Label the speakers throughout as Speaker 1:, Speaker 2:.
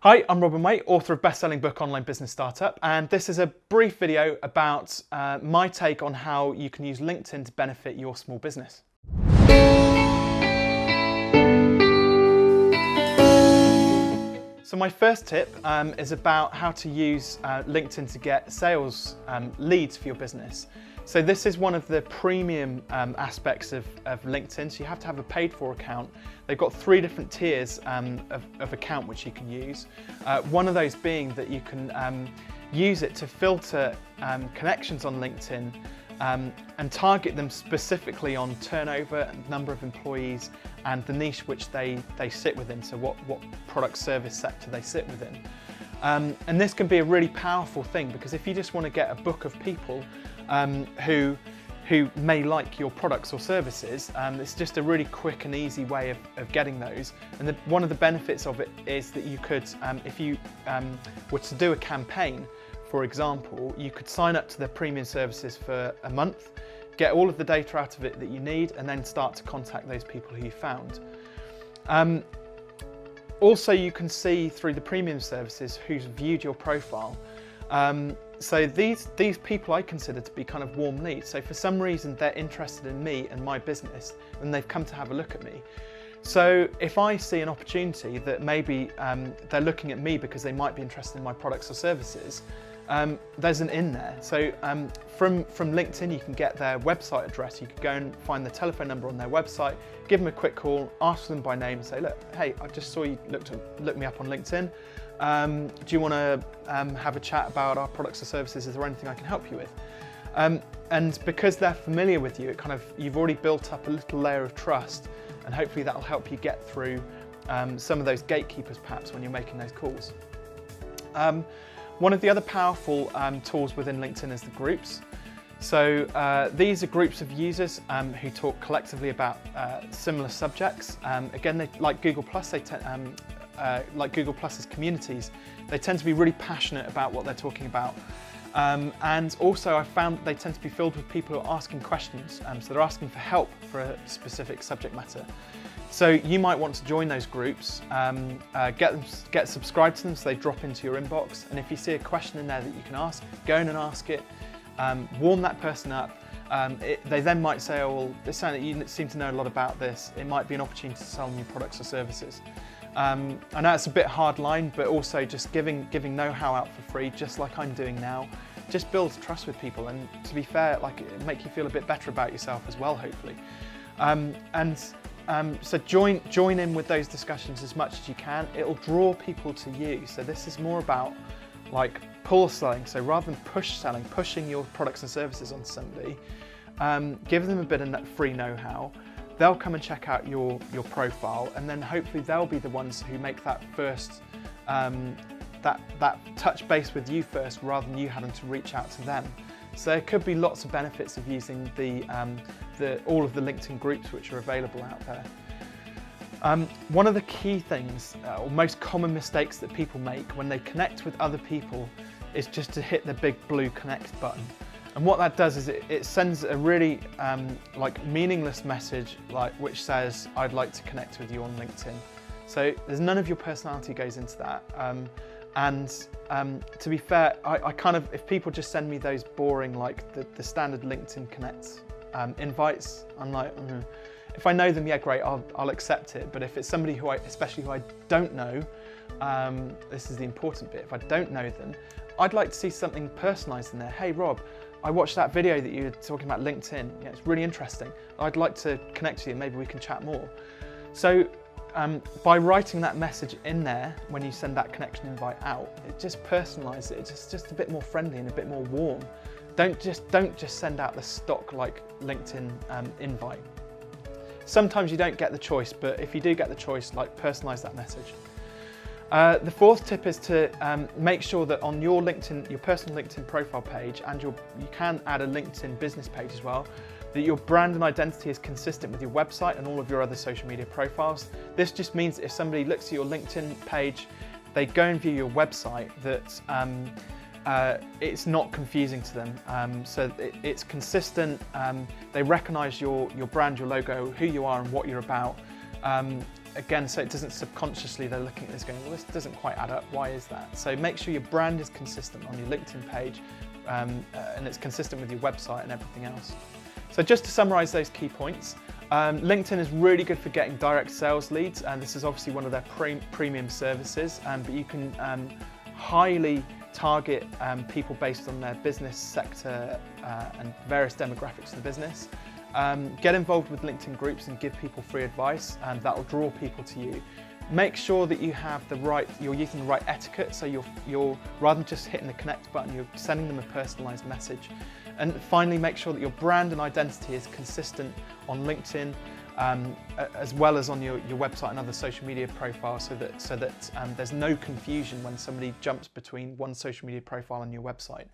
Speaker 1: Hi, I'm Robin Waite, author of best-selling book Online Business Startup, and this is a brief video about my take on how you can use LinkedIn to benefit your small business. So my first tip is about how to use LinkedIn to get sales leads for your business. So this is one of the premium aspects of LinkedIn. So you have to have a paid for account. They've got 3 different tiers of account which you can use. One of those being that you can use it to filter connections on LinkedIn and target them specifically on turnover, number of employees, and the niche which they sit within, so what product service sector they sit within. And this can be a really powerful thing, because if you just want to get a book of people who may like your products or services, it's just a really quick and easy way of getting those. And one of the benefits of it is that you could, if you were to do a campaign, for example, you could sign up to their premium services for a month, get all of the data out of it that you need, and then start to contact those people who you found. Also, you can see through the premium services who's viewed your profile. So these people I consider to be kind of warm leads. So for some reason they're interested in me and my business, and they've come to have a look at me. So if I see an opportunity that maybe they're looking at me because they might be interested in my products or services, there's an in there. So from LinkedIn you can get their website address. You could go and find the telephone number on their website, give them a quick call, ask them by name and say, look, hey, I just saw you look me up on LinkedIn. Do you want to have a chat about our products or services? Is there anything I can help you with? And because they're familiar with you, you've already built up a little layer of trust, and hopefully that'll help you get through some of those gatekeepers perhaps when you're making those calls. One of the other powerful tools within LinkedIn is the groups. So these are groups of users who talk collectively about similar subjects. Again, like Google+, like Google Plus's communities, they tend to be really passionate about what they're talking about. And also I've found that they tend to be filled with people who are asking questions, so they're asking for help for a specific subject matter. So you might want to join those groups, get subscribed to them so they drop into your inbox, and if you see a question in there that you can ask, go in and ask it, warm that person up. They then might say, oh, well, this sounds like you seem to know a lot about this, it might be an opportunity to sell new products or services. I know it's a bit hard line, but also just giving know-how out for free, just like I'm doing now, just builds trust with people, and to be fair, it make you feel a bit better about yourself as well, hopefully. So join in with those discussions as much as you can. It'll draw people to you. So this is more about pull selling. So rather than push selling, pushing your products and services on somebody, give them a bit of free know-how. They'll come and check out your profile, and then hopefully they'll be the ones who make that first, that touch base with you first, rather than you having to reach out to them. So there could be lots of benefits of using all of the LinkedIn groups which are available out there. One of the key things, or most common mistakes that people make when they connect with other people, is just to hit the big blue connect button. And what that does is it sends a really meaningless message, which says, I'd like to connect with you on LinkedIn. So there's none of your personality goes into that. To be fair, if people just send me those boring, the standard LinkedIn Connect invites, I'm like, if I know them, yeah, great, I'll accept it. But if it's somebody especially who I don't know, this is the important bit. If I don't know them, I'd like to see something personalised in there. Hey, Rob, I watched that video that you were talking about LinkedIn. Yeah, it's really interesting. I'd like to connect to you. Maybe we can chat more. So by writing that message in there when you send that connection invite out, it just personalises it. It's just a bit more friendly and a bit more warm. Don't just send out the stock LinkedIn invite. Sometimes you don't get the choice, but if you do get the choice, personalise that message. The fourth tip is to make sure that on your personal LinkedIn profile page, and you can add a LinkedIn business page as well, that your brand and identity is consistent with your website and all of your other social media profiles. This just means that if somebody looks at your LinkedIn page, they go and view your website, that it's not confusing to them. So it's consistent, they recognise your brand, your logo, who you are and what you're about. again, so it doesn't subconsciously, they're looking at this going, well, this doesn't quite add up, why is that? So make sure your brand is consistent on your LinkedIn page and it's consistent with your website and everything else. So just to summarize those key points, LinkedIn is really good for getting direct sales leads, and this is obviously one of their premium services, but you can highly target people based on their business sector and various demographics of the business. Get involved with LinkedIn groups and give people free advice, and that will draw people to you. Make sure that you have you're using the right etiquette, so you're rather than just hitting the connect button, you're sending them a personalized message. And finally, make sure that your brand and identity is consistent on LinkedIn, as well as on your website and other social media profiles, so that there's no confusion when somebody jumps between one social media profile and your website.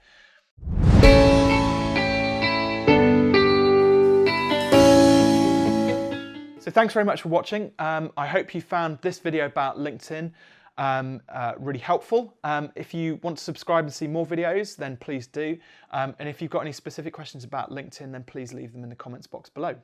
Speaker 1: So thanks very much for watching. I hope you found this video about LinkedIn really helpful. If you want to subscribe and see more videos, then please do. And if you've got any specific questions about LinkedIn, then please leave them in the comments box below.